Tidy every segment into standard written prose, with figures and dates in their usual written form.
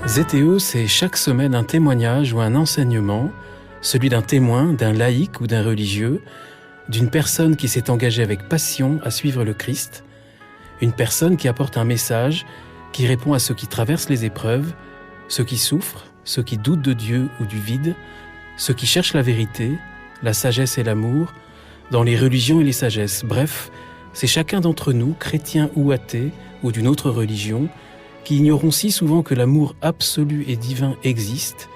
ZTE, c'est chaque semaine un témoignage ou un enseignement, celui d'un témoin, d'un laïc ou d'un religieux, d'une personne qui s'est engagée avec passion à suivre le Christ, une personne qui apporte un message, qui répond à ceux qui traversent les épreuves, ceux qui souffrent, ceux qui doutent de Dieu ou du vide, ceux qui cherchent la vérité, la sagesse et l'amour, dans les religions et les sagesses. Bref, c'est chacun d'entre nous, chrétien ou athée, ou d'une autre religion, qui ignorons si souvent que l'amour absolu et divin existe,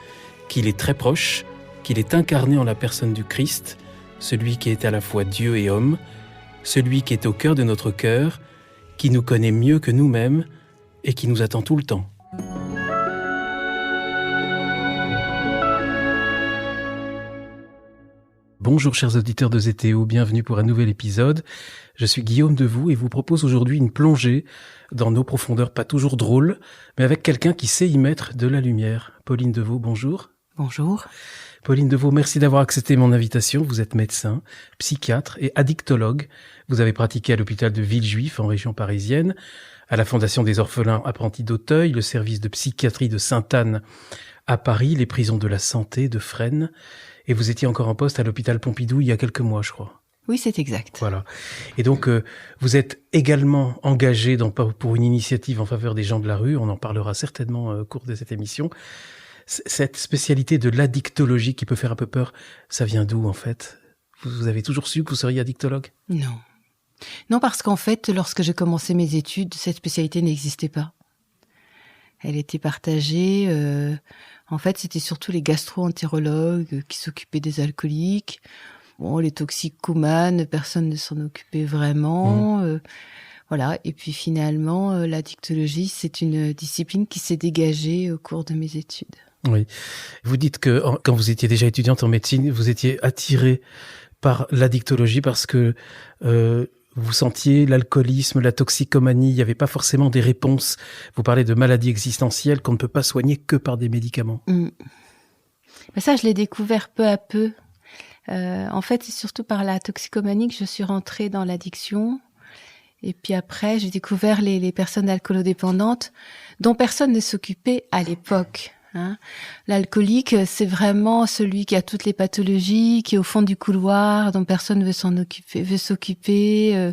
qu'il est très proche, qu'il est incarné en la personne du Christ, celui qui est à la fois Dieu et homme, celui qui est au cœur de notre cœur, qui nous connaît mieux que nous-mêmes et qui nous attend tout le temps. Bonjour chers auditeurs de ZTO, bienvenue pour un nouvel épisode. Je suis Guillaume Devoux et vous propose aujourd'hui une plongée dans nos profondeurs pas toujours drôles, mais avec quelqu'un qui sait y mettre de la lumière. Pauline Devoux, bonjour. Bonjour. Pauline Devoux, merci d'avoir accepté mon invitation. Vous êtes médecin, psychiatre et addictologue. Vous avez pratiqué à l'hôpital de Villejuif en région parisienne, à la Fondation des orphelins apprentis d'Auteuil, le service de psychiatrie de Sainte-Anne à Paris, les prisons de la Santé de Fresnes. Et vous étiez encore en poste à l'hôpital Pompidou il y a quelques mois, je crois. Oui, c'est exact. Voilà. Et donc, vous êtes également engagé pour une initiative en faveur des gens de la rue. On en parlera certainement au cours de cette émission. Cette spécialité de l'addictologie qui peut faire un peu peur, ça vient d'où en fait ? Vous avez toujours su que vous seriez addictologue ? Non. Non, parce qu'en fait, lorsque j'ai commencé mes études, cette spécialité n'existait pas. Elle était partagée. En fait, c'était surtout les gastro-entérologues qui s'occupaient des alcooliques. Bon, les toxicomanes, personne ne s'en occupait vraiment. Voilà. Et puis finalement, l'addictologie, c'est une discipline qui s'est dégagée au cours de mes études. Oui. Vous dites que quand vous étiez déjà étudiante en médecine, vous étiez attirée par l'addictologie parce que vous sentiez l'alcoolisme, la toxicomanie, il n'y avait pas forcément des réponses. Vous parlez de maladies existentielles qu'on ne peut pas soigner que par des médicaments. Ça, je l'ai découvert peu à peu. En fait, c'est surtout par la toxicomanie que je suis rentrée dans l'addiction. Et puis après, j'ai découvert les personnes alcoolodépendantes dont personne ne s'occupait à l'époque. L'alcoolique, c'est vraiment celui qui a toutes les pathologies, qui est au fond du couloir, dont personne veut s'occuper.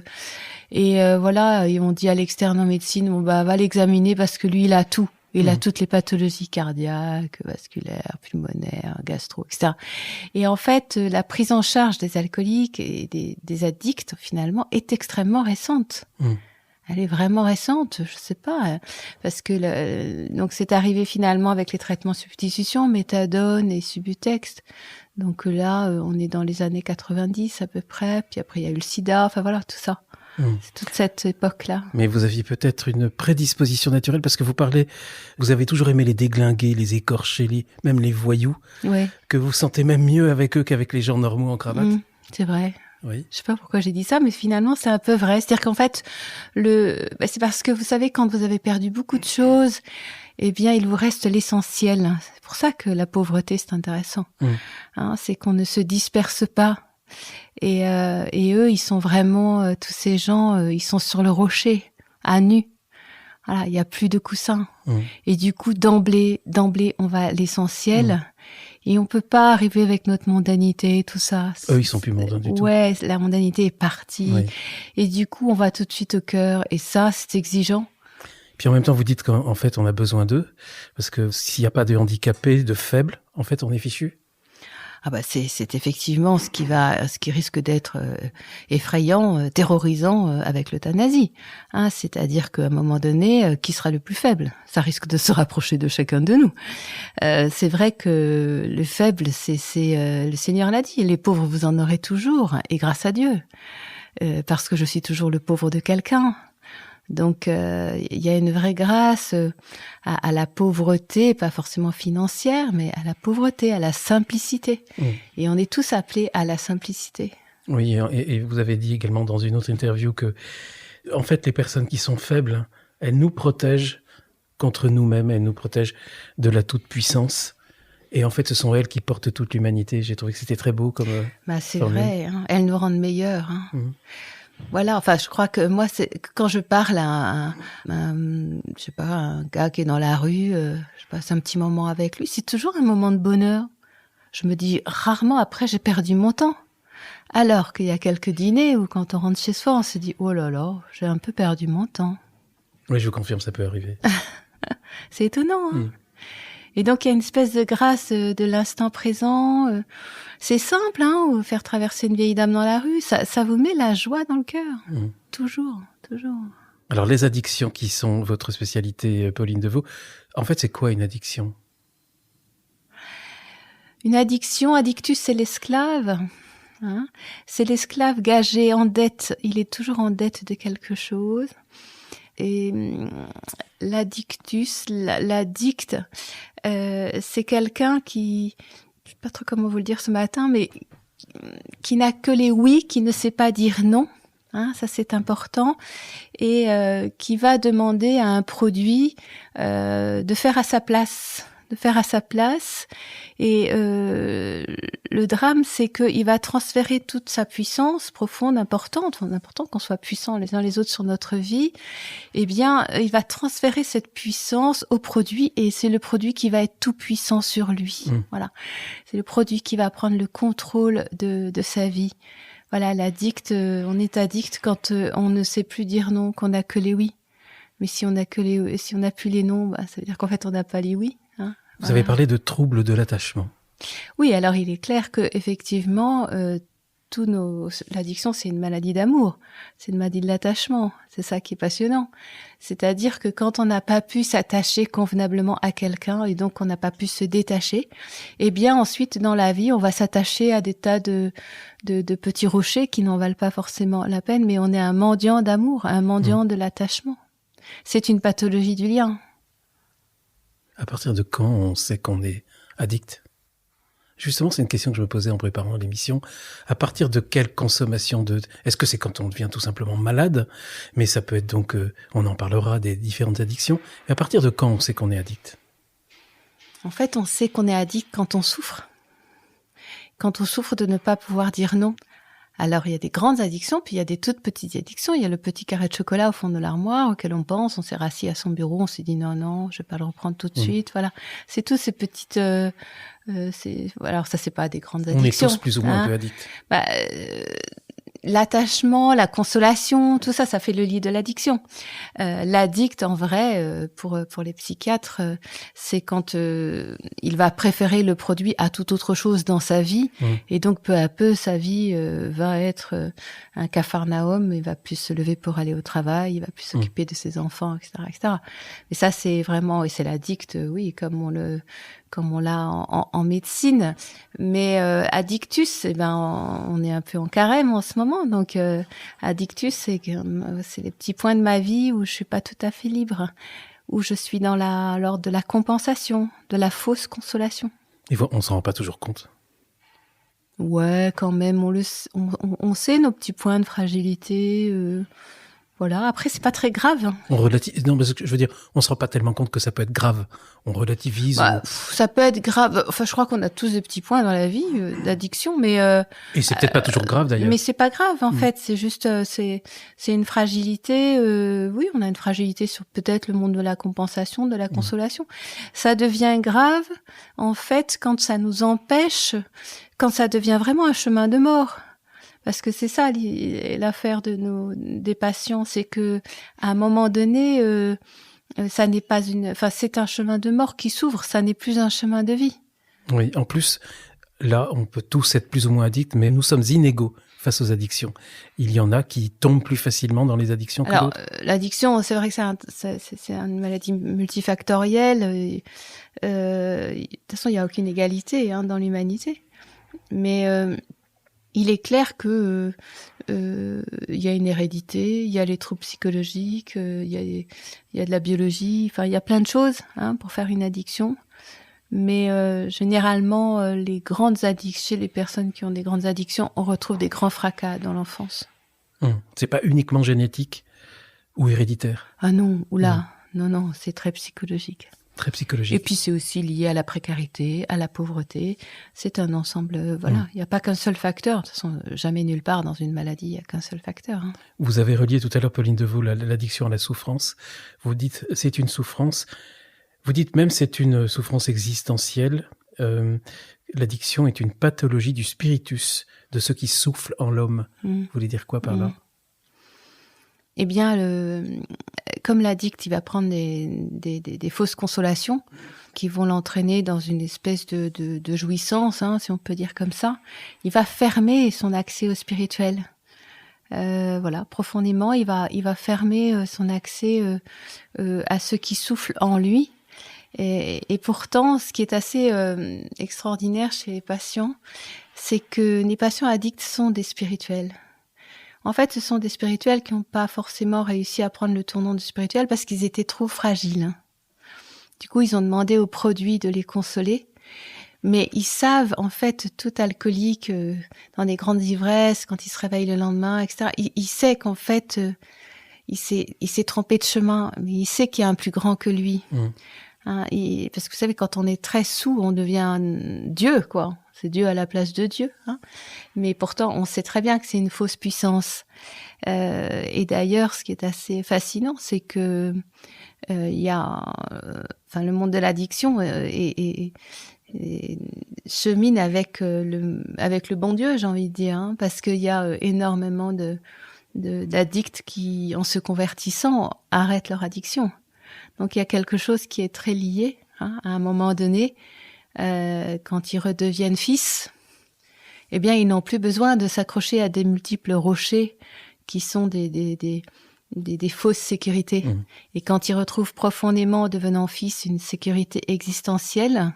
Voilà, et on dit à l'externe en médecine, va l'examiner parce que lui, il a tout. Il a toutes les pathologies cardiaques, vasculaires, pulmonaires, gastro, etc. Et en fait, la prise en charge des alcooliques et des addicts, finalement, est extrêmement récente. Elle est vraiment récente, je sais pas, parce que donc c'est arrivé finalement avec les traitements substitution, méthadone et Subutex. Donc là, on est dans les années 90 à peu près, puis après il y a eu le sida, enfin voilà, tout ça. C'est toute cette époque-là. Mais vous aviez peut-être une prédisposition naturelle parce que vous avez toujours aimé les déglingués, les écorchés, même les voyous, que vous sentez même mieux avec eux qu'avec les gens normaux en cravate. C'est vrai. Oui. Je sais pas pourquoi j'ai dit ça, mais finalement c'est un peu vrai. C'est-à-dire qu'en fait, c'est parce que vous savez, quand vous avez perdu beaucoup de choses, eh bien il vous reste l'essentiel. C'est pour ça que la pauvreté c'est intéressant. C'est qu'on ne se disperse pas. Et eux, ils sont vraiment, tous ces gens, ils sont sur le rocher, à nu. Voilà, il y a plus de coussins. Et du coup, d'emblée, on va à l'essentiel. Et on peut pas arriver avec notre mondanité, tout ça. Eux, ils sont plus mondains du tout. Ouais, la mondanité est partie. Oui. Et du coup, on va tout de suite au cœur. Et ça, c'est exigeant. Puis en même temps, vous dites qu'en fait, on a besoin d'eux. Parce que s'il n'y a pas de handicapés, de faibles, en fait, on est fichu. C'est effectivement ce qui risque d'être effrayant, terrorisant avec l'euthanasie. C'est-à-dire qu'à un moment donné, qui sera le plus faible ? Ça risque de se rapprocher de chacun de nous. C'est vrai que le faible, le Seigneur l'a dit, les pauvres vous en aurez toujours, et grâce à Dieu, parce que je suis toujours le pauvre de quelqu'un. Donc, il y a une vraie grâce à la pauvreté, pas forcément financière, mais à la pauvreté, à la simplicité. Et on est tous appelés à la simplicité. Oui, et vous avez dit également dans une autre interview que, en fait, les personnes qui sont faibles, elles nous protègent contre nous-mêmes, elles nous protègent de la toute-puissance. Et en fait, ce sont elles qui portent toute l'humanité. J'ai trouvé que c'était très beau comme C'est formule. vrai, elles nous rendent meilleurs. Voilà, enfin, je crois que moi, c'est quand je parle à je sais pas, un gars qui est dans la rue, je passe un petit moment avec lui, c'est toujours un moment de bonheur. Je me dis rarement après j'ai perdu mon temps. Alors qu'il y a quelques dîners où quand on rentre chez soi, on se dit oh là là, j'ai un peu perdu mon temps. Oui, je vous confirme, ça peut arriver. C'est étonnant. Hein. Et donc il y a une espèce de grâce de l'instant présent. C'est simple, hein, faire traverser une vieille dame dans la rue, ça vous met la joie dans le cœur. Toujours, toujours. Alors les addictions qui sont votre spécialité, Pauline Deveau, en fait c'est quoi une addiction ? Une addiction, addictus, c'est l'esclave. Hein, c'est l'esclave gagé en dette. Il est toujours en dette de quelque chose. Et l'addictus, l'addict, c'est quelqu'un qui, je sais pas trop comment vous le dire ce matin, mais qui n'a que les oui, qui ne sait pas dire non. Hein, ça c'est important, et qui va demander à un produit de faire à sa place. Et le drame, c'est qu'il va transférer toute sa puissance profonde, importante qu'on soit puissants les uns les autres sur notre vie. Eh bien, il va transférer cette puissance au produit, et c'est le produit qui va être tout puissant sur lui. Voilà, c'est le produit qui va prendre le contrôle de sa vie. Voilà, l'addict, on est addict quand on ne sait plus dire non, qu'on n'a que les oui. Mais si on n'a plus les non, ça veut dire qu'en fait on n'a pas les oui. Hein, vous avez parlé de troubles de l'attachement. Oui, alors il est clair que effectivement, l'addiction, c'est une maladie d'amour, c'est une maladie de l'attachement. C'est ça qui est passionnant. C'est-à-dire que quand on n'a pas pu s'attacher convenablement à quelqu'un et donc on n'a pas pu se détacher, eh bien ensuite dans la vie, on va s'attacher à des tas de petits rochers qui n'en valent pas forcément la peine, mais on est un mendiant d'amour, un mendiant de l'attachement. C'est une pathologie du lien. À partir de quand on sait qu'on est addict ? Justement, c'est une question que je me posais en préparant l'émission. À partir de quelle consommation Est-ce que c'est quand on devient tout simplement malade ? Mais ça peut être donc, on en parlera des différentes addictions. Et à partir de quand on sait qu'on est addict ? En fait, on sait qu'on est addict quand on souffre. Quand on souffre de ne pas pouvoir dire non. Alors, il y a des grandes addictions, puis il y a des toutes petites addictions. Il y a le petit carré de chocolat au fond de l'armoire auquel on pense. On s'est rassis à son bureau, on s'est dit non, je vais pas le reprendre tout de suite. Voilà, c'est toutes ces petites. Alors ça, c'est pas des grandes addictions. On est tous plus ou moins un peu addicts. L'attachement, la consolation, tout ça, ça fait le lit de l'addiction. L'addict, en vrai, pour les psychiatres, c'est quand il va préférer le produit à toute autre chose dans sa vie, et donc peu à peu, sa vie va être un capharnaüm. Il va plus se lever pour aller au travail, il va plus s'occuper de ses enfants, etc., etc. Et ça, c'est vraiment, et c'est l'addict, oui, comme on l'a en médecine. Mais addictus, on est un peu en carême en ce moment. Donc addictus, c'est les petits points de ma vie où je suis pas tout à fait libre, où je suis dans l'ordre de la compensation, de la fausse consolation. Et on s'en rend pas toujours compte. Ouais, quand même, on sait nos petits points de fragilité. Voilà. Après, c'est pas très grave. Non, parce que je veux dire, on se rend pas tellement compte que ça peut être grave. On relativise. Ça peut être grave. Enfin, je crois qu'on a tous des petits points dans la vie d'addiction, mais. Et c'est peut-être pas toujours grave d'ailleurs. Mais c'est pas grave en fait. C'est juste, c'est une fragilité. Oui, on a une fragilité sur peut-être le monde de la compensation, de la consolation. Ça devient grave en fait quand ça nous empêche, quand ça devient vraiment un chemin de mort. Parce que c'est ça l'affaire des patients, c'est que à un moment donné, ça n'est pas c'est un chemin de mort qui s'ouvre, ça n'est plus un chemin de vie. Oui, en plus, là, on peut tous être plus ou moins addicts, mais nous sommes inégaux face aux addictions. Il y en a qui tombent plus facilement dans les addictions que d'autres. L'addiction, c'est vrai que c'est une maladie multifactorielle. De toute façon, il n'y a aucune égalité dans l'humanité. Mais il est clair que il y a une hérédité, il y a les troubles psychologiques, il y a de la biologie, enfin il y a plein de choses pour faire une addiction. Mais généralement, les grandes addictions, chez les personnes qui ont des grandes addictions, on retrouve des grands fracas dans l'enfance. C'est pas uniquement génétique ou héréditaire. Ah non, oula, non, c'est très psychologique. Très psychologique. Et puis c'est aussi lié à la précarité, à la pauvreté. C'est un ensemble, voilà. Il n'y a pas qu'un seul facteur. De toute façon, jamais nulle part dans une maladie, il n'y a qu'un seul facteur. Hein. Vous avez relié tout à l'heure, Pauline Deveau, l'addiction à la souffrance. Vous dites c'est une souffrance. Vous dites même c'est une souffrance existentielle. L'addiction est une pathologie du spiritus, de ce qui souffle en l'homme. Vous voulez dire quoi par là? Eh bien, comme l'addict, il va prendre des fausses consolations qui vont l'entraîner dans une espèce de jouissance, hein, si on peut dire comme ça. Il va fermer son accès au spirituel. Voilà, profondément, il va fermer son accès à ce qui souffle en lui. Et pourtant, ce qui est assez extraordinaire chez les patients, c'est que les patients addicts sont des spirituels. En fait, ce sont des spirituels qui n'ont pas forcément réussi à prendre le tournant du spirituel parce qu'ils étaient trop fragiles. Du coup, ils ont demandé aux produits de les consoler. Mais ils savent, en fait, tout alcoolique, dans des grandes ivresses, quand il se réveille le lendemain, etc., il sait qu'en fait, il s'est trompé de chemin, mais il sait qu'il y a un plus grand que lui. Hein, parce que vous savez, quand on est très saoul, on devient Dieu, quoi. C'est Dieu à la place de Dieu. Hein. Mais pourtant, on sait très bien que c'est une fausse puissance. Et d'ailleurs, ce qui est assez fascinant, c'est que il y a, le monde de l'addiction et chemine avec le bon Dieu, j'ai envie de dire, hein, parce qu'il y a énormément d'addicts qui, en se convertissant, arrêtent leur addiction. Donc il y a quelque chose qui est très lié, hein, à un moment donné, quand ils redeviennent fils, eh bien ils n'ont plus besoin de s'accrocher à des multiples rochers qui sont des fausses sécurités. Et quand ils retrouvent profondément, devenant fils, une sécurité existentielle,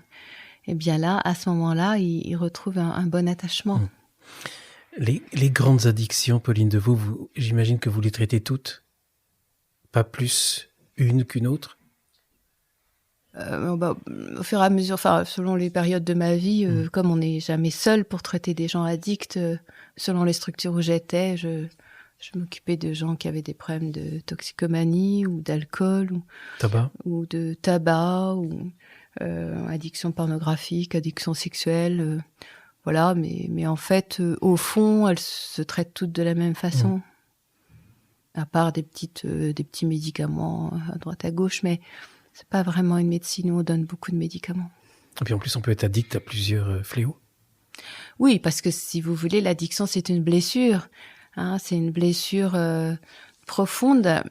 eh bien là, à ce moment-là, ils retrouvent un bon attachement. Les grandes addictions, Pauline Deveau, j'imagine que vous les traitez toutes, pas plus une qu'une autre? Au fur et à mesure, selon les périodes de ma vie, comme on n'est jamais seul pour traiter des gens addicts, selon les structures où j'étais, je m'occupais de gens qui avaient des problèmes de toxicomanie ou d'alcool ou de tabac ou addiction pornographique, addiction sexuelle, voilà. Mais en fait, au fond, elles se traitent toutes de la même façon, à part des petits médicaments à droite à gauche, mais c'est pas vraiment une médecine où on donne beaucoup de médicaments. Et puis en plus, on peut être addict à plusieurs fléaux. Oui, parce que si vous voulez, l'addiction, c'est une blessure. Hein, c'est une blessure profonde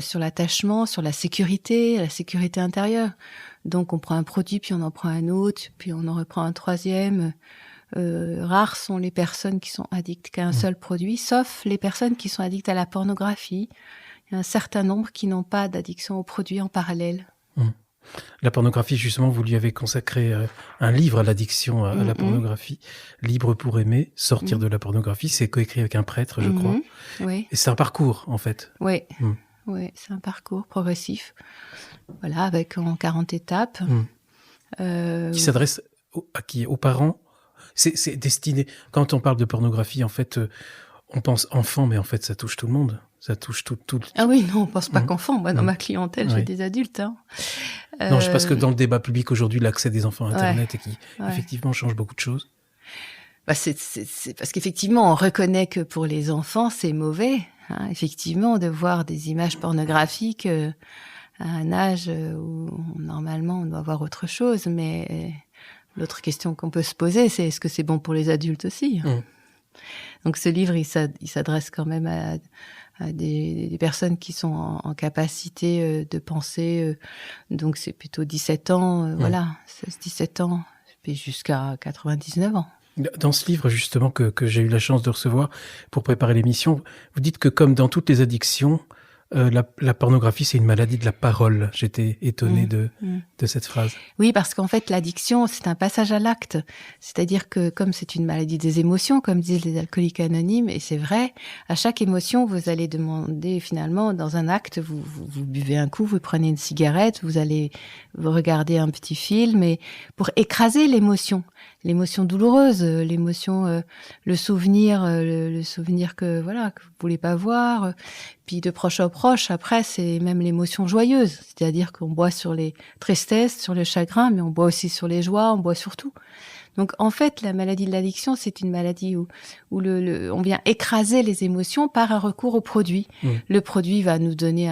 sur l'attachement, sur la sécurité intérieure. Donc on prend un produit, puis on en prend un autre, puis on en reprend un troisième. Rares sont les personnes qui sont addictes qu'à un seul produit, sauf les personnes qui sont addictes à la pornographie. Il y a un certain nombre qui n'ont pas d'addiction aux produits en parallèle. La pornographie, justement, vous lui avez consacré un livre à l'addiction à la pornographie, Libre pour aimer, sortir de la pornographie. C'est coécrit avec un prêtre, je crois. Oui. Et c'est un parcours, en fait. Oui, c'est un parcours progressif. Voilà, avec en 40 étapes. Qui s'adresse à qui? Aux parents? C'est destiné... Quand on parle de pornographie, en fait, on pense enfant, mais en fait, ça touche tout le monde. Ça touche tout. Ah oui, non, on pense pas qu'enfants. Moi, dans ma clientèle, j'ai des adultes. Hein. Non, je pense que dans le débat public aujourd'hui, l'accès des enfants à Internet et qui, effectivement, change beaucoup de choses. C'est parce qu'effectivement, on reconnaît que pour les enfants, c'est mauvais. Hein, effectivement, de voir des images pornographiques à un âge où, normalement, on doit voir autre chose. Mais l'autre question qu'on peut se poser, c'est est-ce que c'est bon pour les adultes aussi? Donc, ce livre, il s'adresse quand même à des personnes qui sont en capacité de penser. Donc, c'est plutôt 17 ans, voilà, 16-17 ans, puis jusqu'à 99 ans. Dans ce livre, justement, que j'ai eu la chance de recevoir pour préparer l'émission, vous dites que comme dans toutes les addictions, la pornographie, c'est une maladie de la parole. J'étais étonné de cette phrase. Oui, parce qu'en fait, l'addiction, c'est un passage à l'acte. C'est-à-dire que comme c'est une maladie des émotions, comme disent les alcooliques anonymes, et c'est vrai, à chaque émotion, vous allez demander finalement, dans un acte, vous buvez un coup, vous prenez une cigarette, vous allez regarder un petit film, et pour écraser l'émotion douloureuse, l'émotion, le souvenir que vous voulez pas voir. Puis de proche en proche, après, c'est même l'émotion joyeuse. C'est-à-dire qu'on boit sur les tristesses, sur le chagrin, mais on boit aussi sur les joies, on boit sur tout. Donc, en fait, la maladie de l'addiction, c'est une maladie où on vient écraser les émotions par un recours au produit. Le produit va nous donner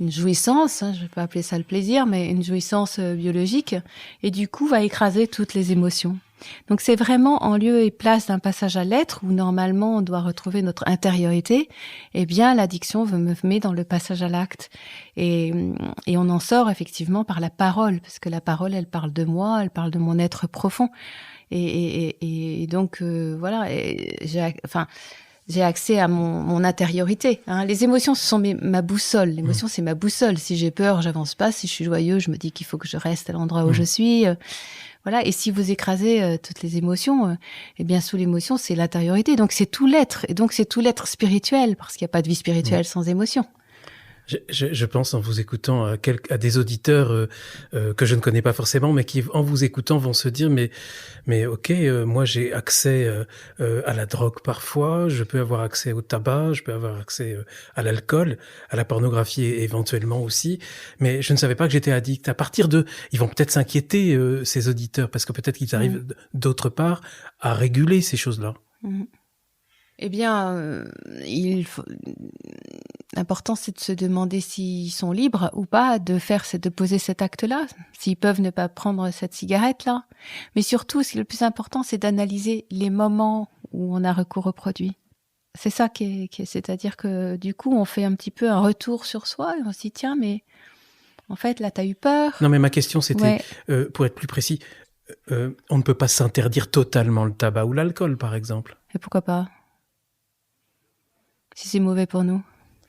une jouissance, je ne vais pas appeler ça le plaisir, mais une jouissance biologique, et du coup, va écraser toutes les émotions. Donc c'est vraiment en lieu et place d'un passage à l'être où normalement on doit retrouver notre intériorité, eh bien l'addiction me met dans le passage à l'acte et on en sort effectivement par la parole, parce que la parole elle parle de moi, elle parle de mon être profond et donc voilà, j'ai accès à mon intériorité. Les émotions, ce sont ma boussole. L'émotion, c'est ma boussole. Si j'ai peur, j'avance pas. Si je suis joyeux, je me dis qu'il faut que je reste à l'endroit où je suis. Voilà. Et si vous écrasez toutes les émotions, eh bien, sous l'émotion, c'est l'intériorité. Donc, c'est tout l'être. Et donc, c'est tout l'être spirituel, parce qu'il n'y a pas de vie spirituelle sans émotion. Je pense en vous écoutant à des auditeurs que je ne connais pas forcément, mais qui en vous écoutant vont se dire mais ok, moi j'ai accès à la drogue parfois, je peux avoir accès au tabac, je peux avoir accès à l'alcool, à la pornographie éventuellement aussi, mais je ne savais pas que j'étais addict. À partir de, ils vont peut-être s'inquiéter ces auditeurs parce que peut-être qu'ils arrivent d'autre part à réguler ces choses-là. Eh bien, l'important, c'est de se demander s'ils sont libres ou pas de poser cet acte-là, s'ils peuvent ne pas prendre cette cigarette-là. Mais surtout, le plus important, c'est d'analyser les moments où on a recours au produit. C'est ça c'est-à-dire que du coup, on fait un petit peu un retour sur soi et on se dit, tiens, mais en fait, là, t'as eu peur. Non, mais ma question, c'était, pour être plus précis, on ne peut pas s'interdire totalement le tabac ou l'alcool, par exemple. Et pourquoi pas ? Si c'est mauvais pour nous.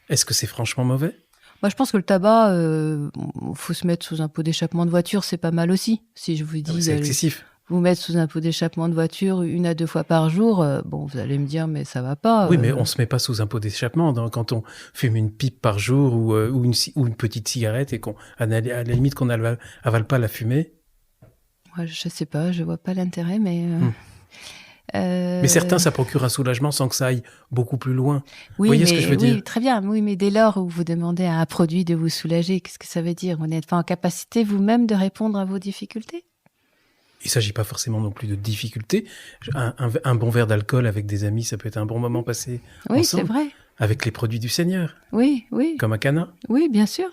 Est-ce que c'est franchement mauvais ? Moi, je pense que le tabac, faut se mettre sous un pot d'échappement de voiture, c'est pas mal aussi. Si je vous dis, c'est excessif. Vous mettre sous un pot d'échappement de voiture 1 à 2 fois par jour, bon, vous allez me dire, mais ça va pas. Oui, mais on se met pas sous un pot d'échappement quand on fume une pipe par jour ou une petite cigarette et à la limite qu'on avale pas la fumée. Ouais, je sais pas, je vois pas l'intérêt, mais. Mais certains, ça procure un soulagement sans que ça aille beaucoup plus loin. Oui, vous voyez ce que je veux dire ? Oui, très bien. Oui, mais dès lors où vous demandez à un produit de vous soulager, qu'est-ce que ça veut dire ? Vous n'êtes pas en capacité vous-même de répondre à vos difficultés ? Il s'agit pas forcément non plus de difficultés. Un bon verre d'alcool avec des amis, ça peut être un bon moment passé ensemble. Oui, c'est vrai. Avec les produits du Seigneur. Oui. Comme un cana. Oui, bien sûr.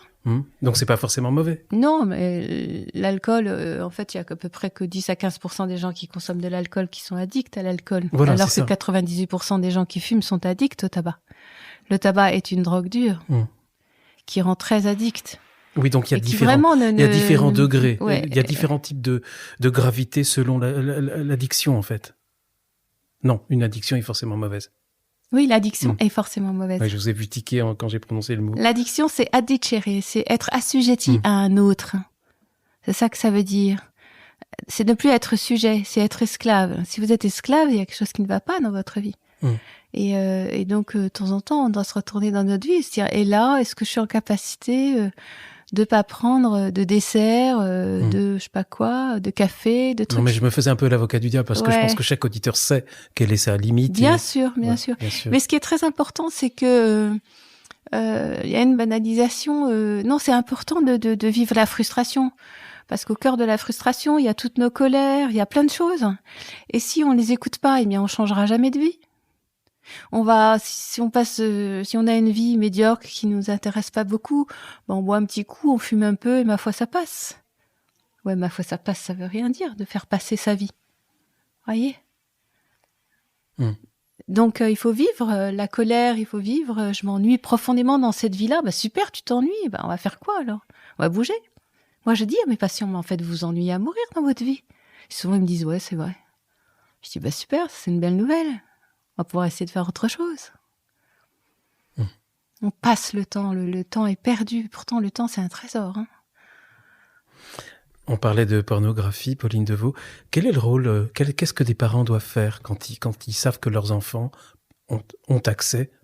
Donc c'est pas forcément mauvais. Non, mais l'alcool, en fait, il y a à peu près que 10 à 15% des gens qui consomment de l'alcool qui sont addicts à l'alcool. Voilà, alors que ça. 98% des gens qui fument sont addicts au tabac. Le tabac est une drogue dure qui rend très addict. Oui, donc il y a différents degrés. Ouais, il y a différents types de gravité selon l'addiction, en fait. Non, une addiction est forcément mauvaise. Oui, l'addiction est forcément mauvaise. Ouais, je vous ai vu tiquer quand j'ai prononcé le mot. L'addiction, c'est addicere, c'est être assujetti à un autre. C'est ça que ça veut dire. C'est ne plus être sujet, c'est être esclave. Si vous êtes esclave, il y a quelque chose qui ne va pas dans votre vie. Et donc, de temps en temps, on doit se retourner dans notre vie et se dire, et là, est-ce que je suis en capacité de pas prendre de dessert, de je sais pas quoi, de café, de trucs. Non, mais je me faisais un peu l'avocat du diable parce que je pense que chaque auditeur sait quelle est sa limite. Bien sûr. Mais ce qui est très important, c'est que y a une banalisation. Non, c'est important de vivre la frustration. Parce qu'au cœur de la frustration, il y a toutes nos colères, il y a plein de choses. Et si on les écoute pas, eh bien, on changera jamais de vie. Si on a une vie médiocre qui nous intéresse pas beaucoup, on boit un petit coup, on fume un peu et ma foi ça passe. Ouais, ma foi ça passe, ça veut rien dire de faire passer sa vie. Voyez ? Donc il faut vivre la colère, il faut vivre. Je m'ennuie profondément dans cette vie-là. Super, tu t'ennuies. On va faire quoi alors ? On va bouger. Moi je dis à mes patients, mais en fait vous vous ennuyez à mourir dans votre vie. Et souvent ils me disent ouais c'est vrai. Je dis super, c'est une belle nouvelle. On va pouvoir essayer de faire autre chose. On passe le temps, le temps est perdu. Pourtant, le temps, c'est un trésor. On parlait de pornographie, Pauline Deveau. Quel est le rôle, qu'est-ce que des parents doivent faire quand ils savent que leurs enfants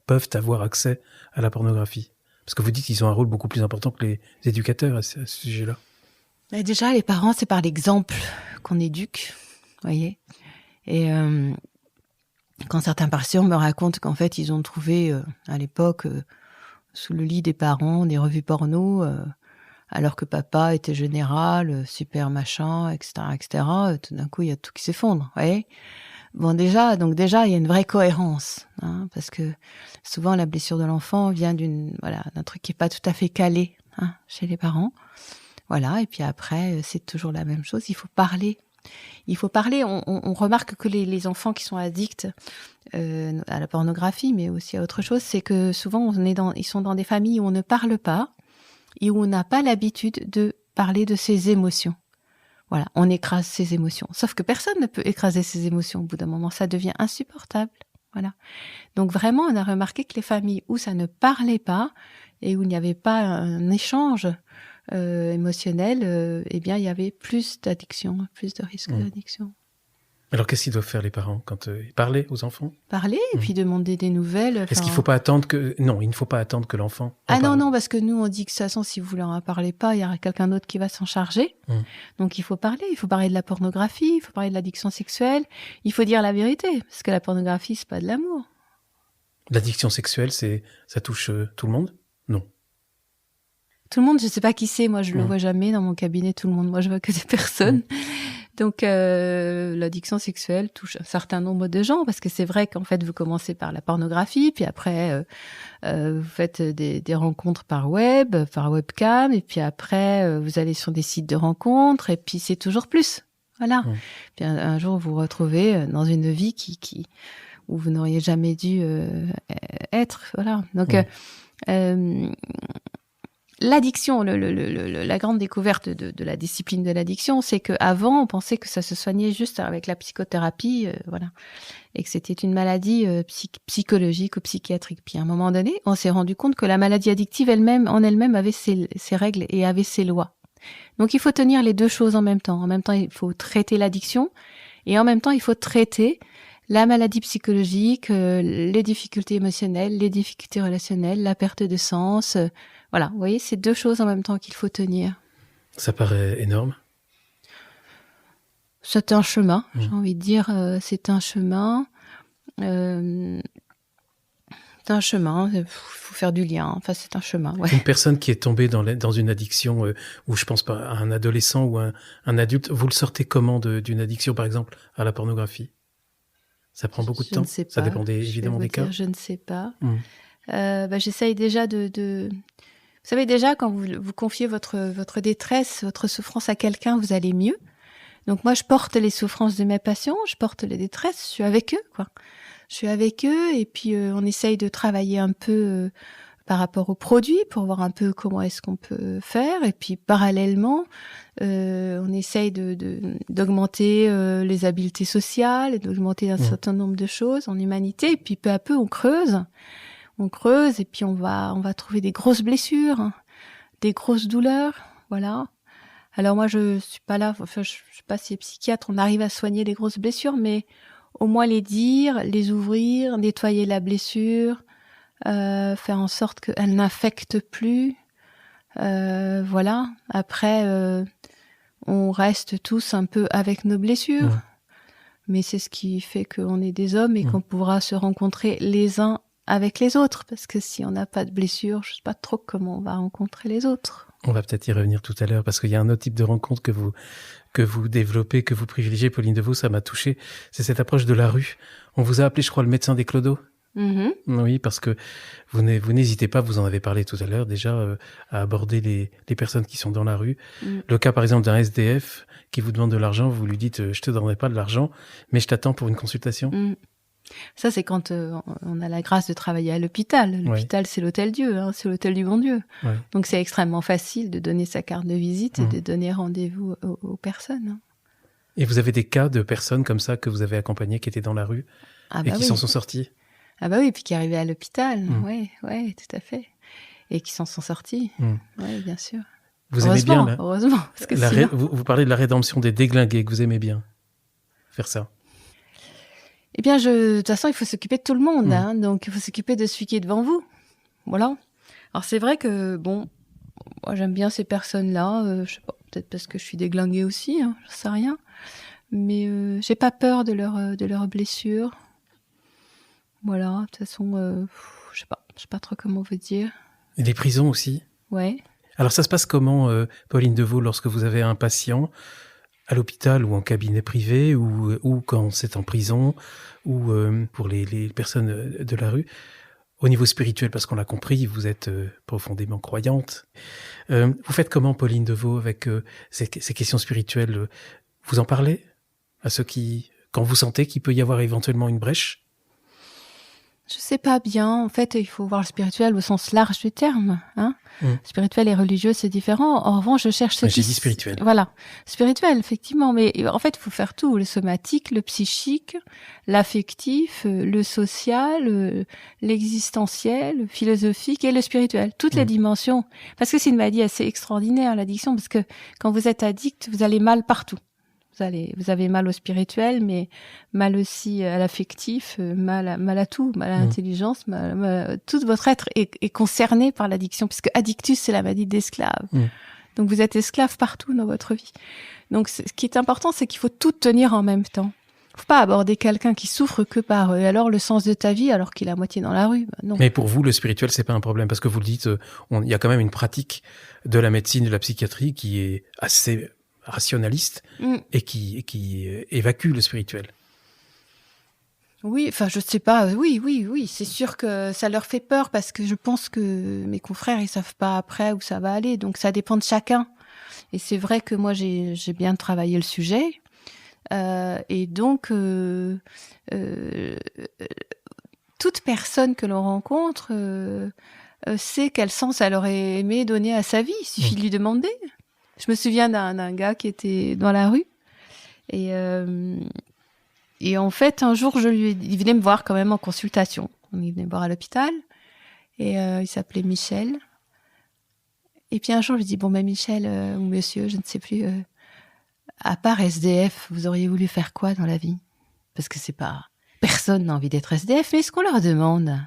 peuvent avoir accès à la pornographie ? Parce que vous dites qu'ils ont un rôle beaucoup plus important que les éducateurs à ce sujet-là. Et déjà, les parents, c'est par l'exemple qu'on éduque, voyez. Et quand certains patients me racontent qu'en fait, ils ont trouvé à l'époque sous le lit des parents, des revues porno, alors que papa était général, super machin, etc., etc. Tout d'un coup, il y a tout qui s'effondre, vous voyez. Bon, déjà, il y a une vraie cohérence, hein, parce que souvent la blessure de l'enfant vient d'un truc qui est pas tout à fait calé, hein, chez les parents. Voilà, et puis après, c'est toujours la même chose. Il faut parler. On remarque que les enfants qui sont addicts à la pornographie, mais aussi à autre chose, c'est que souvent ils sont dans des familles où on ne parle pas et où on n'a pas l'habitude de parler de ses émotions. Voilà, on écrase ses émotions. Sauf que personne ne peut écraser ses émotions. Au bout d'un moment, ça devient insupportable. Voilà. Donc vraiment, on a remarqué que les familles où ça ne parlait pas et où il n'y avait pas un échange émotionnel, eh bien, il y avait plus d'addiction, plus de risques d'addiction. Alors, qu'est-ce qu'ils doivent faire les parents quand ils parlent aux enfants ? Parler et puis demander des nouvelles. Est-ce qu'il ne faut pas attendre que... Non, il ne faut pas attendre que l'enfant en parle. Non, parce que nous, on dit que de toute façon, si vous leur en parlez pas, il y aura quelqu'un d'autre qui va s'en charger. Donc, il faut parler. Il faut parler de la pornographie, il faut parler de l'addiction sexuelle. Il faut dire la vérité, parce que la pornographie, c'est pas de l'amour. L'addiction sexuelle, ça touche tout le monde ? Non. Tout le monde, je sais pas qui c'est. Moi, je le vois jamais dans mon cabinet, tout le monde. Moi, je vois que des personnes. Donc, l'addiction sexuelle touche un certain nombre de gens, parce que c'est vrai qu'en fait, vous commencez par la pornographie, puis après, vous faites des rencontres par webcam, et puis après, vous allez sur des sites de rencontres, et puis c'est toujours plus. Voilà. Puis un jour, vous vous retrouvez dans une vie où vous n'auriez jamais dû être. Voilà. Donc, l'addiction, la grande découverte de la discipline de l'addiction, c'est qu'avant, on pensait que ça se soignait juste avec la psychothérapie, voilà, et que c'était une maladie psychologique ou psychiatrique. Puis à un moment donné, on s'est rendu compte que la maladie addictive en elle-même avait ses règles et avait ses lois. Donc il faut tenir les deux choses en même temps. En même temps, il faut traiter l'addiction et en même temps, il faut traiter la maladie psychologique, les difficultés émotionnelles, les difficultés relationnelles, la perte de sens. Voilà, vous voyez, c'est deux choses en même temps qu'il faut tenir. Ça paraît énorme. C'est un chemin, j'ai envie de dire. C'est un chemin. Il faut faire du lien. Enfin, c'est un chemin. Ouais. Une personne qui est tombée dans une addiction, ou je pense pas à un adolescent ou un adulte, vous le sortez comment d'une addiction, par exemple, à la pornographie ? Ça prend beaucoup de temps. Je ne sais pas. Ça dépend évidemment des cas. Je ne sais pas. J'essaye déjà de... Vous savez, déjà, quand vous confiez votre détresse, votre souffrance à quelqu'un, vous allez mieux. Donc moi, je porte les souffrances de mes patients, je porte les détresses, je suis avec eux, quoi. Je suis avec eux et puis on essaye de travailler un peu par rapport aux produits pour voir un peu comment est-ce qu'on peut faire. Et puis parallèlement, on essaye d'augmenter les habiletés sociales et d'augmenter un certain nombre de choses en humanité. Et puis peu à peu, on creuse et puis on va trouver des grosses blessures, hein, des grosses douleurs, voilà. Alors moi, je suis pas là, enfin, je sais pas si les psychiatres, on arrive à soigner les grosses blessures, mais au moins les dire, les ouvrir, nettoyer la blessure, faire en sorte qu'elle n'affecte plus, voilà. Après, on reste tous un peu avec nos blessures, mais c'est ce qui fait qu'on est des hommes et qu'on pourra se rencontrer les uns avec les autres, parce que si on n'a pas de blessure, je sais pas trop comment on va rencontrer les autres. On va peut-être y revenir tout à l'heure, parce qu'il y a un autre type de rencontre que vous développez, que vous privilégiez, Pauline Devaux, ça m'a touché. C'est cette approche de la rue. On vous a appelé, je crois, le médecin des clodos. Oui, parce que vous n'hésitez pas, vous en avez parlé tout à l'heure déjà, à aborder les personnes qui sont dans la rue. Le cas, par exemple, d'un SDF qui vous demande de l'argent, vous lui dites « je te donnerai pas de l'argent, mais je t'attends pour une consultation ». Ça, c'est quand on a la grâce de travailler à l'hôpital. L'hôpital, c'est l'hôtel Dieu, hein, c'est l'hôtel du bon Dieu. Donc, c'est extrêmement facile de donner sa carte de visite et de donner rendez-vous aux personnes. Hein. Et vous avez des cas de personnes comme ça que vous avez accompagnées qui étaient dans la rue et qui s'en sont sorties ? Ah bah oui, puis qui arrivaient à l'hôpital. Oui, tout à fait. Et qui s'en sont sortis. Oui, bien sûr. Vous aimez bien là. Heureusement. Parce que sinon... vous parlez de la rédemption des déglingués, que vous aimez bien faire ça. Eh bien, de toute façon, il faut s'occuper de tout le monde, hein, donc il faut s'occuper de celui qui est devant vous. Voilà. Alors, c'est vrai que, bon, moi, j'aime bien ces personnes-là, je sais pas, peut-être parce que je suis déglinguée aussi, hein, je sais rien, mais j'ai pas peur de leurs blessures. Voilà, de toute façon, je sais pas trop comment vous dire. Et les prisons aussi. Ouais. Alors ça se passe comment, Pauline Deveau, lorsque vous avez un patient à l'hôpital ou en cabinet privé ou quand c'est en prison ou pour les personnes de la rue, au niveau spirituel, parce qu'on l'a compris, vous êtes profondément croyante. Vous faites comment, Pauline Deveau, avec ces questions spirituelles? Vous en parlez à ceux qui, quand vous sentez qu'il peut y avoir éventuellement une brèche? Je sais pas bien. En fait, il faut voir le spirituel au sens large du terme. Hein. Spirituel et religieux, c'est différent. En revanche, je cherche ce J'ai dit spirituel. Voilà, spirituel, effectivement. Mais en fait, il faut faire tout. Le somatique, le psychique, l'affectif, le social, l'existentiel, le philosophique et le spirituel. Toutes les dimensions. Parce que c'est une maladie assez extraordinaire, l'addiction, parce que quand vous êtes addict, vous allez mal partout. Vous avez mal au spirituel, mais mal aussi à l'affectif, mal à tout, mal à l'intelligence, tout votre être est concerné par l'addiction, puisque addictus, c'est la maladie d'esclave. Donc vous êtes esclave partout dans votre vie. Donc ce qui est important, c'est qu'il faut tout tenir en même temps. Faut pas aborder quelqu'un qui souffre que par alors le sens de ta vie, alors qu'il est à moitié dans la rue. Non. Mais pour vous, le spirituel, c'est pas un problème, parce que vous le dites, il y a quand même une pratique de la médecine, de la psychiatrie qui est assez rationaliste et qui évacue le spirituel. Oui, enfin, je sais pas. Oui. C'est sûr que ça leur fait peur parce que je pense que mes confrères, ils savent pas après où ça va aller. Donc, ça dépend de chacun. Et c'est vrai que moi, j'ai bien travaillé le sujet. Et donc, toute personne que l'on rencontre sait quel sens elle aurait aimé donner à sa vie. Il suffit de lui demander. Je me souviens d'un gars qui était dans la rue et en fait un jour il venait me voir quand même en consultation. Il venait me voir à l'hôpital et il s'appelait Michel. Et puis un jour je lui dis bon Michel ou monsieur, je ne sais plus, à part SDF, vous auriez voulu faire quoi dans la vie? Parce que c'est pas personne n'a envie d'être SDF, mais est-ce qu'on leur demande?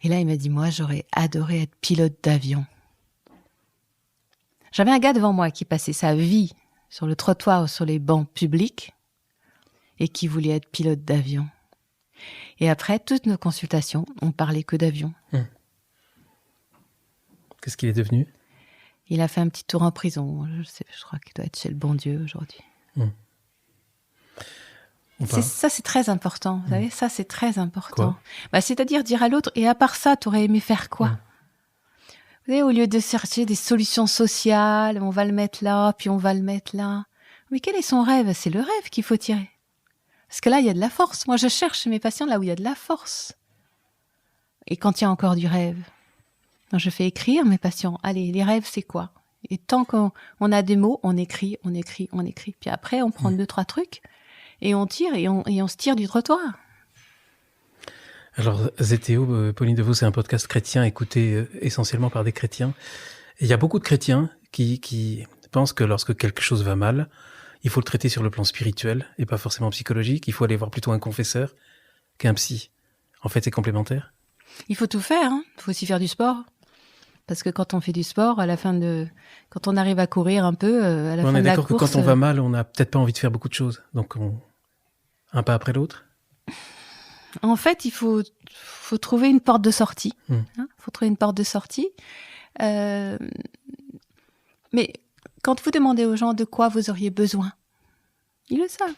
Et là il m'a dit moi j'aurais adoré être pilote d'avion. J'avais un gars devant moi qui passait sa vie sur le trottoir ou sur les bancs publics et qui voulait être pilote d'avion. Et après, toutes nos consultations, on parlait que d'avion. Qu'est-ce qu'il est devenu? Il a fait un petit tour en prison. Je crois qu'il doit être chez le bon Dieu aujourd'hui. Ça, c'est très important. Vous savez, ça, c'est très important. C'est-à-dire dire à l'autre, et à part ça, t'aurais aimé faire quoi? Vous savez, au lieu de chercher des solutions sociales, on va le mettre là, puis on va le mettre là. Mais quel est son rêve? C'est le rêve qu'il faut tirer. Parce que là, il y a de la force. Moi, je cherche chez mes patients là où il y a de la force. Et quand il y a encore du rêve. Donc, je fais écrire mes patients. Allez, les rêves, c'est quoi? Et tant qu'on a des mots, on écrit. Puis après, on prend 2-3 trucs et on tire et on se tire du trottoir. Alors, Zétéo, Pauline Deveau, c'est un podcast chrétien écouté essentiellement par des chrétiens. Et il y a beaucoup de chrétiens qui pensent que lorsque quelque chose va mal, il faut le traiter sur le plan spirituel et pas forcément psychologique. Il faut aller voir plutôt un confesseur qu'un psy. En fait, c'est complémentaire. Il faut tout faire. Il faut aussi faire du sport. Parce que quand on fait du sport, quand on arrive à courir un peu, à la fin de la course... On est d'accord que quand on va mal, on n'a peut-être pas envie de faire beaucoup de choses. Donc, un pas après l'autre. En fait, il faut trouver une porte de sortie. Faut trouver une porte de sortie. Mais quand vous demandez aux gens de quoi vous auriez besoin, ils le savent.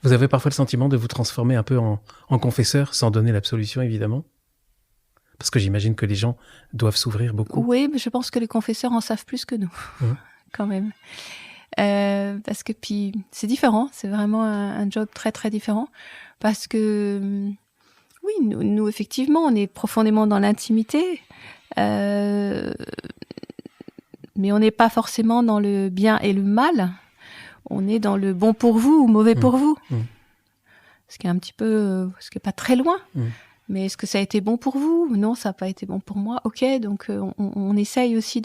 Vous avez parfois le sentiment de vous transformer un peu en confesseur, sans donner l'absolution, évidemment? Parce que j'imagine que les gens doivent s'ouvrir beaucoup. Oui, mais je pense que les confesseurs en savent plus que nous, quand même. Parce que puis c'est différent, c'est vraiment un job très très différent. Parce que oui, nous effectivement, on est profondément dans l'intimité, mais on n'est pas forcément dans le bien et le mal. On est dans le bon pour vous ou mauvais pour vous. Ce qui est un petit peu, ce qui est pas très loin. Mais est-ce que ça a été bon pour vous? Non, ça n'a pas été bon pour moi. Ok, donc on essaye aussi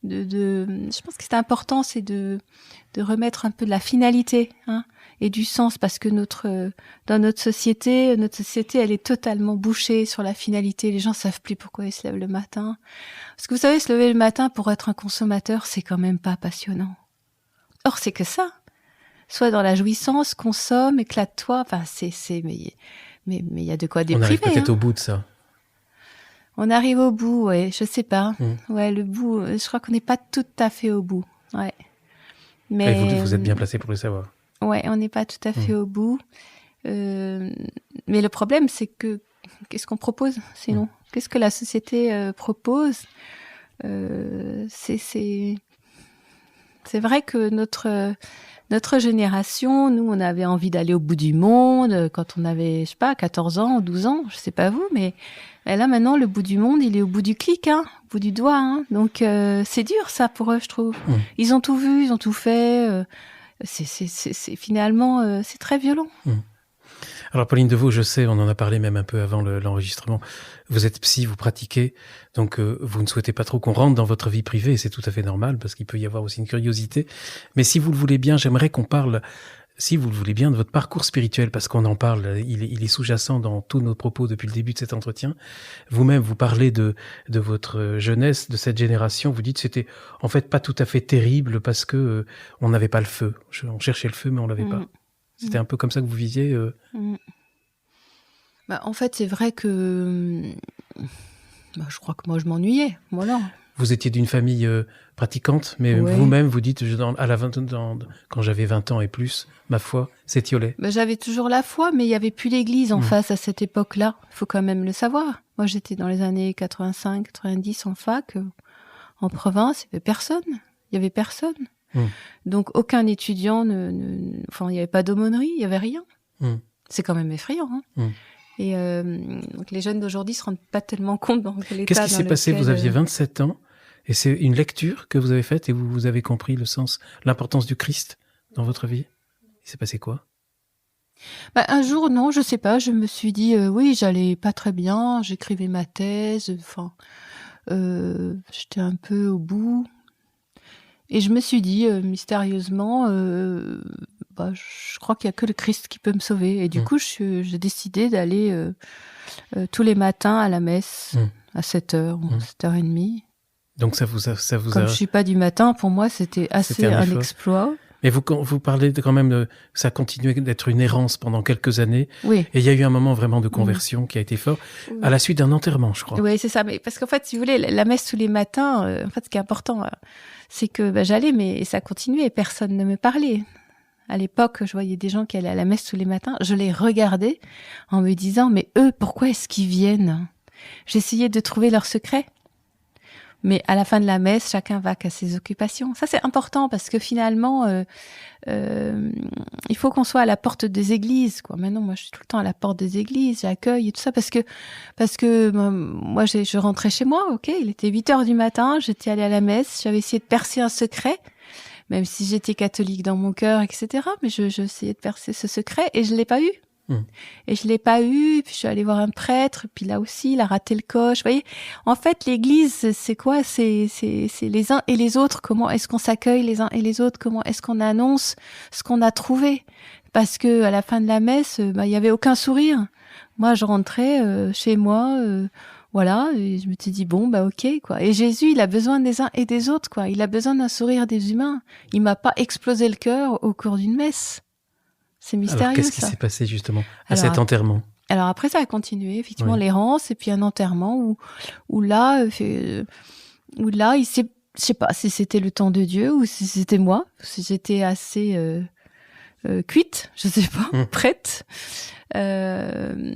je pense que c'est important, c'est de remettre un peu de la finalité et du sens, parce que dans notre société, elle est totalement bouchée sur la finalité. Les gens savent plus pourquoi ils se lèvent le matin. Parce que vous savez, se lever le matin pour être un consommateur, c'est quand même pas passionnant. Or, c'est que ça. Sois dans la jouissance, consomme, éclate-toi. Enfin, mais il y a de quoi déprimer. On arrive peut-être au bout de ça. On arrive au bout, ouais, je sais pas. Ouais, le bout, je crois qu'on n'est pas tout à fait au bout. Ouais. Mais vous êtes bien placé pour le savoir. Ouais, on n'est pas tout à fait au bout. Mais le problème, c'est que qu'est-ce qu'on propose sinon? Qu'est-ce que la société propose? C'est vrai que notre génération, nous, on avait envie d'aller au bout du monde quand on avait, je sais pas, 14 ans ou 12 ans, je sais pas vous, mais là, maintenant, le bout du monde, il est au bout du clic, au bout du doigt, Donc, c'est dur, ça, pour eux, je trouve. Ils ont tout vu, ils ont tout fait. C'est finalement, c'est très violent. Alors, Pauline Deveau, je sais, on en a parlé même un peu avant l'enregistrement. Vous êtes psy, vous pratiquez, donc vous ne souhaitez pas trop qu'on rentre dans votre vie privée, et c'est tout à fait normal, parce qu'il peut y avoir aussi une curiosité. Mais si vous le voulez bien, j'aimerais qu'on parle, si vous le voulez bien, de votre parcours spirituel, parce qu'on en parle, il est sous-jacent dans tous nos propos depuis le début de cet entretien. Vous-même, vous parlez de votre jeunesse, de cette génération, vous dites que c'était en fait pas tout à fait terrible, parce que on n'avait pas le feu. On cherchait le feu, mais on l'avait pas. C'était un peu comme ça que vous visiez En fait, c'est vrai que je crois que moi, je m'ennuyais. Voilà. Vous étiez d'une famille pratiquante, mais vous-même, vous dites, quand j'avais 20 ans et plus, ma foi s'étiolait. J'avais toujours la foi, mais il n'y avait plus l'église en face à cette époque-là. Il faut quand même le savoir. Moi, j'étais dans les années 85, 90 en fac, en province, il n'y avait personne. Il n'y avait personne. Donc, aucun étudiant enfin, il n'y avait pas d'aumônerie, il n'y avait rien. C'est quand même effrayant, Et donc les jeunes d'aujourd'hui ne se rendent pas tellement compte dans l'état. Qu'est-ce qui s'est passé? Vous aviez 27 ans et c'est une lecture que vous avez faite et vous avez compris le sens, l'importance du Christ dans votre vie. Il s'est passé quoi? Un jour, non, je sais pas. Je me suis dit, oui, j'allais pas très bien. J'écrivais ma thèse. Enfin, j'étais un peu au bout. Et je me suis dit, mystérieusement, je crois qu'il y a que le Christ qui peut me sauver. Et du coup, j'ai décidé d'aller tous les matins à la messe à 7h ou 7h30. Donc ça vous Comme je suis pas du matin, pour moi, c'était un exploit. Mais vous parlez quand même ça a continué d'être une errance pendant quelques années. Oui. Et il y a eu un moment vraiment de conversion qui a été fort, à la suite d'un enterrement, je crois. Oui, c'est ça. Mais parce qu'en fait, si vous voulez, la messe tous les matins, en fait, ce qui est important, c'est que j'allais, mais ça continuait et personne ne me parlait. À l'époque, je voyais des gens qui allaient à la messe tous les matins. Je les regardais en me disant, mais eux, pourquoi est-ce qu'ils viennent? J'essayais de trouver leur secret. Mais à la fin de la messe, chacun va qu'à ses occupations. Ça, c'est important parce que finalement, il faut qu'on soit à la porte des églises, quoi. Maintenant, moi, je suis tout le temps à la porte des églises, j'accueille et tout ça parce que moi, je rentrais chez moi, ok, il était 8h du matin, j'étais allée à la messe, j'avais essayé de percer un secret, même si j'étais catholique dans mon cœur, etc. Mais je essayais de percer ce secret et je l'ai pas eu. Et je l'ai pas eu, puis je suis allée voir un prêtre, puis là aussi, il a raté le coche. Vous voyez, en fait, l'église, c'est quoi? C'est les uns et les autres. Comment est-ce qu'on s'accueille les uns et les autres? Comment est-ce qu'on annonce ce qu'on a trouvé? Parce que à la fin de la messe, il y avait aucun sourire. Moi, je rentrais chez moi, voilà, et je me suis dit bon, ok, quoi. Et Jésus, il a besoin des uns et des autres, quoi. Il a besoin d'un sourire des humains. Il m'a pas explosé le cœur au cours d'une messe. C'est mystérieux. Alors, qu'est-ce qui s'est passé justement à cet enterrement? Alors après, ça a continué, effectivement, l'errance, et puis un enterrement où là, il s'est, je sais pas si c'était le temps de Dieu ou si c'était moi, si j'étais assez cuite, je sais pas, prête. Le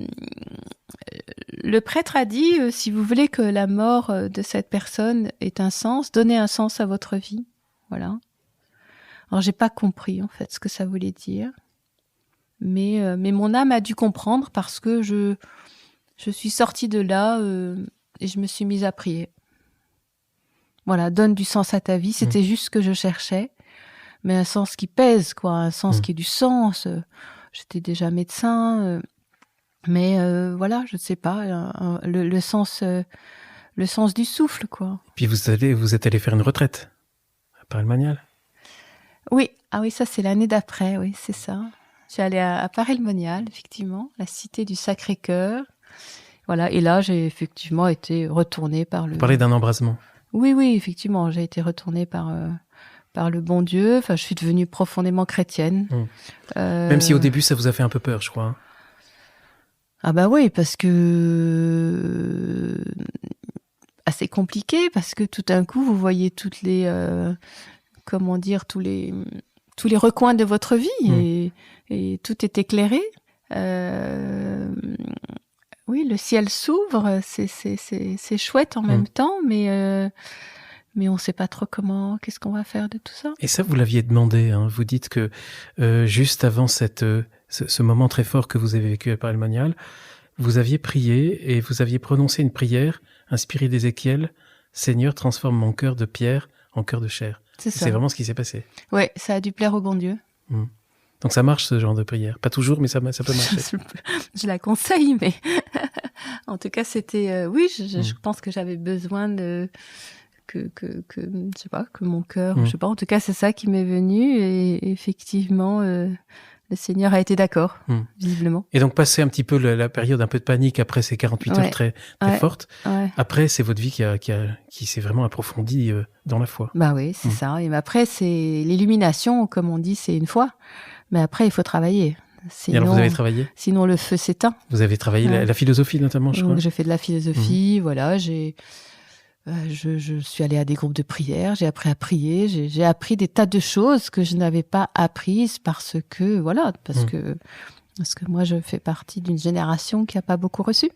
prêtre a dit, si vous voulez que la mort de cette personne ait un sens, donnez un sens à votre vie. Voilà. Alors j'ai pas compris en fait ce que ça voulait dire. Mais mon âme a dû comprendre parce que je suis sortie de là et je me suis mise à prier. Voilà, donne du sens à ta vie. C'était juste ce que je cherchais, mais un sens qui pèse, quoi, un sens qui ait du sens. J'étais déjà médecin, mais voilà, je ne sais pas, le sens du souffle, quoi. Et puis vous êtes allé faire une retraite à Paray-le-Monial. Oui, ah oui, ça c'est l'année d'après, oui, c'est ça. Je suis allée à Paray-le-Monial, effectivement, la cité du Sacré-Cœur. Voilà, et là, j'ai effectivement été retournée par le... Vous parlez d'un embrasement. Oui, effectivement, j'ai été retournée par le bon Dieu. Enfin, je suis devenue profondément chrétienne. Même si au début, ça vous a fait un peu peur, je crois. Ah bah oui, parce que assez compliqué, parce que tout d'un coup, vous voyez toutes les, comment dire, tous les recoins de votre vie et tout est éclairé. Oui, le ciel s'ouvre, c'est chouette en même temps, mais on ne sait pas trop qu'est-ce qu'on va faire de tout ça. Et ça, vous l'aviez demandé. Hein. Vous dites que juste avant ce moment très fort que vous avez vécu à Paray-le-Monial, vous aviez prié et vous aviez prononcé une prière inspirée d'Ézéchiel. Seigneur, transforme mon cœur de pierre en cœur de chair. C'est vraiment ce qui s'est passé. Oui, ça a dû plaire au bon Dieu. Donc ça marche, ce genre de prière. Pas toujours, mais ça peut marcher. Je la conseille, mais en tout cas, c'était... oui, je pense que j'avais besoin de... Que je sais pas, que mon cœur... Je sais pas, en tout cas, c'est ça qui m'est venu. Et effectivement, le Seigneur a été d'accord, visiblement. Et donc, passer un petit peu la période un peu de panique après ces 48 heures très fortes, après, c'est votre vie qui s'est vraiment approfondie dans la foi. Bah oui, c'est ça. Et après, c'est l'illumination, comme on dit, c'est une fois. Mais après, il faut travailler. Sinon, et alors, vous avez travaillé ? Sinon, le feu s'éteint. Vous avez travaillé la philosophie, notamment, je crois. Donc, j'ai fait de la philosophie, voilà. Je suis allée à des groupes de prière, j'ai appris à prier, j'ai appris des tas de choses que je n'avais pas apprises parce que moi, je fais partie d'une génération qui n'a pas beaucoup reçu.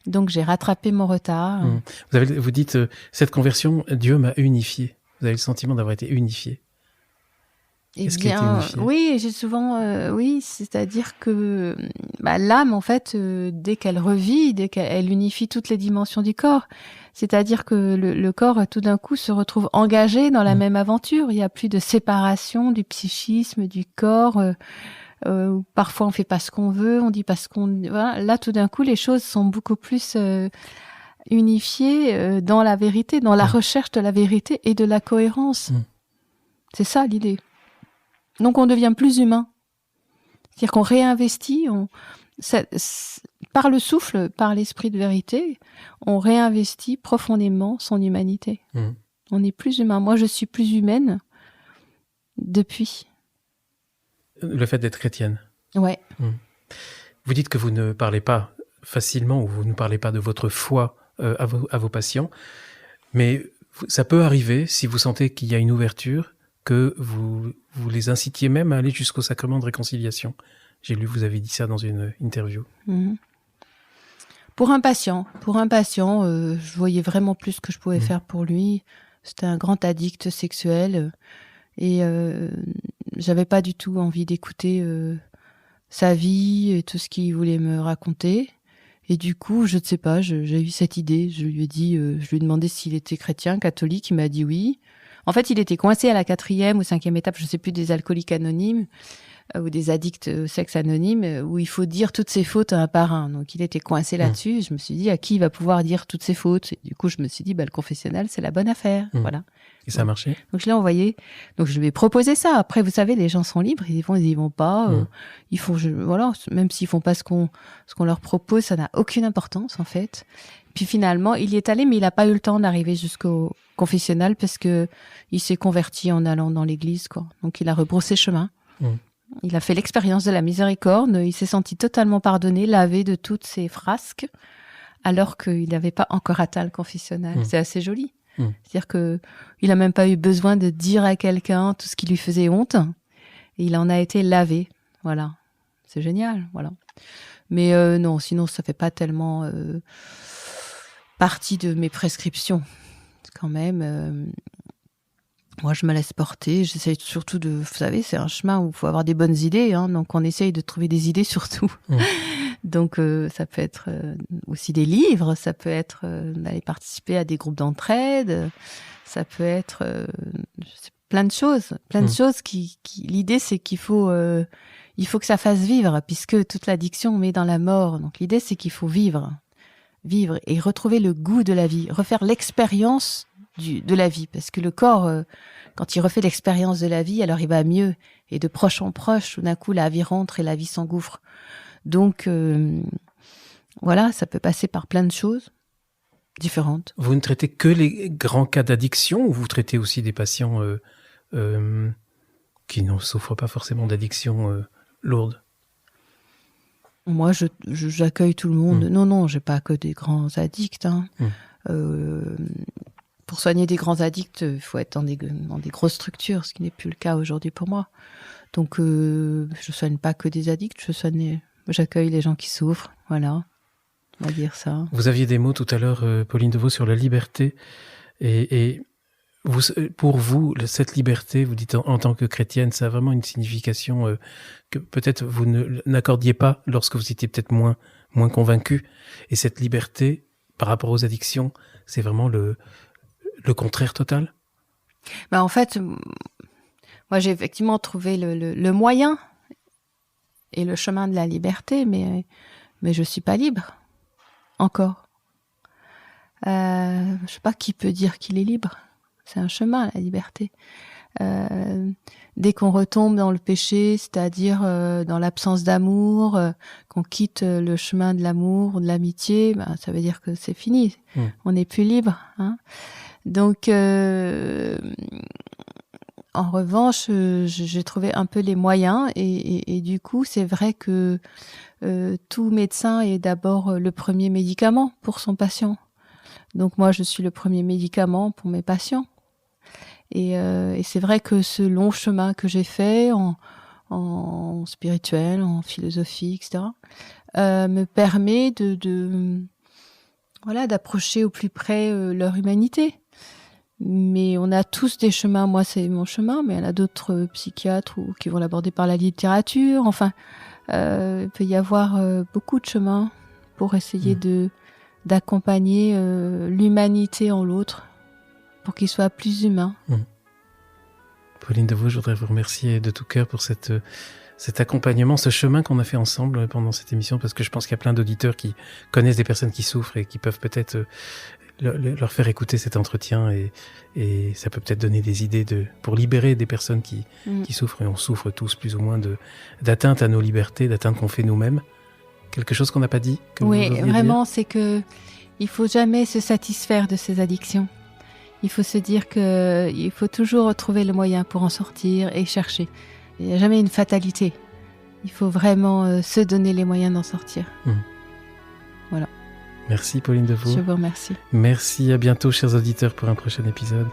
Donc, j'ai rattrapé mon retard. Vous dites, cette conversion, Dieu m'a unifié. Vous avez le sentiment d'avoir été unifié. Qu'est-ce qui a été unifié ? Oui, j'ai souvent, c'est-à-dire que l'âme, en fait, dès qu'elle revit, dès qu'elle unifie toutes les dimensions du corps, c'est-à-dire que le corps, tout d'un coup, se retrouve engagé dans la même aventure. Il n'y a plus de séparation du psychisme, du corps. Parfois, on fait pas ce qu'on veut, on dit pas ce qu'on... Voilà. Là, tout d'un coup, les choses sont beaucoup plus unifiées dans la vérité, dans la recherche de la vérité et de la cohérence. C'est ça, l'idée. Donc, on devient plus humain. C'est-à-dire qu'on réinvestit, par le souffle, par l'esprit de vérité, on réinvestit profondément son humanité. On est plus humain. Moi, je suis plus humaine depuis. Le fait d'être chrétienne. Ouais. Vous dites que vous ne parlez pas facilement ou vous ne parlez pas de votre foi à vos patients, mais ça peut arriver, si vous sentez qu'il y a une ouverture, que vous les incitiez même à aller jusqu'au sacrement de réconciliation. J'ai lu, vous avez dit ça dans une interview. Pour un patient, je voyais vraiment plus ce que je pouvais faire pour lui. C'était un grand addict sexuel et j'avais pas du tout envie d'écouter sa vie et tout ce qu'il voulait me raconter. Et du coup, je ne sais pas, j'ai eu cette idée. Je lui ai demandé s'il était chrétien, catholique. Il m'a dit oui. En fait, il était coincé à la 4e ou 5e étape, je ne sais plus, des alcooliques anonymes ou des addicts au sexe anonymes, où il faut dire toutes ses fautes un par un. Donc, il était coincé là-dessus. Je me suis dit, à qui il va pouvoir dire toutes ses fautes ? Et du coup, je me suis dit, le confessionnal, c'est la bonne affaire. Voilà. Et ça a marché ? Donc, je l'ai envoyé. Donc, je lui ai proposé ça. Après, vous savez, les gens sont libres. Ils y vont pas. Ils font, voilà, même s'ils font pas ce qu'on leur propose, ça n'a aucune importance, en fait. Puis finalement, il y est allé, mais il n'a pas eu le temps d'arriver jusqu'au confessionnal parce que il s'est converti en allant dans l'église, quoi. Donc, il a rebroussé chemin. Il a fait l'expérience de la miséricorde. Il s'est senti totalement pardonné, lavé de toutes ses frasques, alors qu'il n'avait pas encore atteint le confessionnal. C'est assez joli. C'est-à-dire que il a même pas eu besoin de dire à quelqu'un tout ce qui lui faisait honte. Et il en a été lavé. Voilà. C'est génial. Voilà. Mais non, sinon, ça fait pas tellement partie de mes prescriptions. Quand même, moi, je me laisse porter. J'essaye surtout de... Vous savez, c'est un chemin où il faut avoir des bonnes idées. Donc, on essaye de trouver des idées surtout. Donc, ça peut être aussi des livres. Ça peut être d'aller participer à des groupes d'entraide. Ça peut être plein de choses. Plein de choses qui... L'idée, c'est qu'il faut que ça fasse vivre, puisque toute l'addiction met dans la mort. Donc, l'idée, c'est qu'il faut vivre et retrouver le goût de la vie, refaire l'expérience de la vie, parce que le corps, quand il refait l'expérience de la vie, alors il va mieux, et de proche en proche, tout d'un coup, la vie rentre et la vie s'engouffre. Donc, voilà, ça peut passer par plein de choses différentes. Vous ne traitez que les grands cas d'addiction, ou vous traitez aussi des patients qui ne souffrent pas forcément d'addiction lourde ? Moi, j'accueille tout le monde. Non, j'ai pas que des grands addicts. Pour soigner des grands addicts, il faut être dans des grosses structures, ce qui n'est plus le cas aujourd'hui pour moi. Donc, je soigne pas que des addicts, j'accueille les gens qui souffrent. Voilà, on va dire ça. Vous aviez des mots tout à l'heure, Pauline Deveau, sur la liberté. Et pour vous, cette liberté, vous dites en tant que chrétienne, ça a vraiment une signification que peut-être vous n'accordiez pas lorsque vous étiez peut-être moins convaincu. Et cette liberté, par rapport aux addictions, c'est vraiment le contraire total? En fait, moi j'ai effectivement trouvé le moyen et le chemin de la liberté, mais je suis pas libre encore. Je sais pas qui peut dire qu'il est libre. C'est un chemin, la liberté. Dès qu'on retombe dans le péché, c'est-à-dire dans l'absence d'amour, qu'on quitte le chemin de l'amour ou de l'amitié, ça veut dire que c'est fini. On n'est plus libre. Donc, en revanche, j'ai trouvé un peu les moyens et du coup, c'est vrai que tout médecin est d'abord le premier médicament pour son patient. Donc moi, je suis le premier médicament pour mes patients. Et c'est vrai que ce long chemin que j'ai fait en spirituel, en philosophie, etc., me permet d'approcher au plus près leur humanité. Mais on a tous des chemins. Moi, c'est mon chemin, mais il y en a d'autres psychiatres qui vont l'aborder par la littérature. Enfin, il peut y avoir beaucoup de chemins pour essayer d'accompagner l'humanité en l'autre, pour qu'il soit plus humain. Pauline Deveau, je voudrais vous remercier de tout cœur pour cet accompagnement, ce chemin qu'on a fait ensemble pendant cette émission, parce que je pense qu'il y a plein d'auditeurs qui connaissent des personnes qui souffrent et qui peuvent peut-être leur faire écouter cet entretien et ça peut peut-être donner des idées pour libérer des personnes qui souffrent, et on souffre tous plus ou moins d'atteinte à nos libertés, d'atteinte qu'on fait nous-mêmes. Quelque chose qu'on n'a pas dit? Oui, vraiment, c'est que il faut jamais se satisfaire de ses addictions. Il faut se dire que il faut toujours trouver le moyen pour en sortir et chercher. Il n'y a jamais une fatalité. Il faut vraiment se donner les moyens d'en sortir. Voilà. Merci Pauline Deveau. Je vous remercie. Merci, à bientôt chers auditeurs pour un prochain épisode.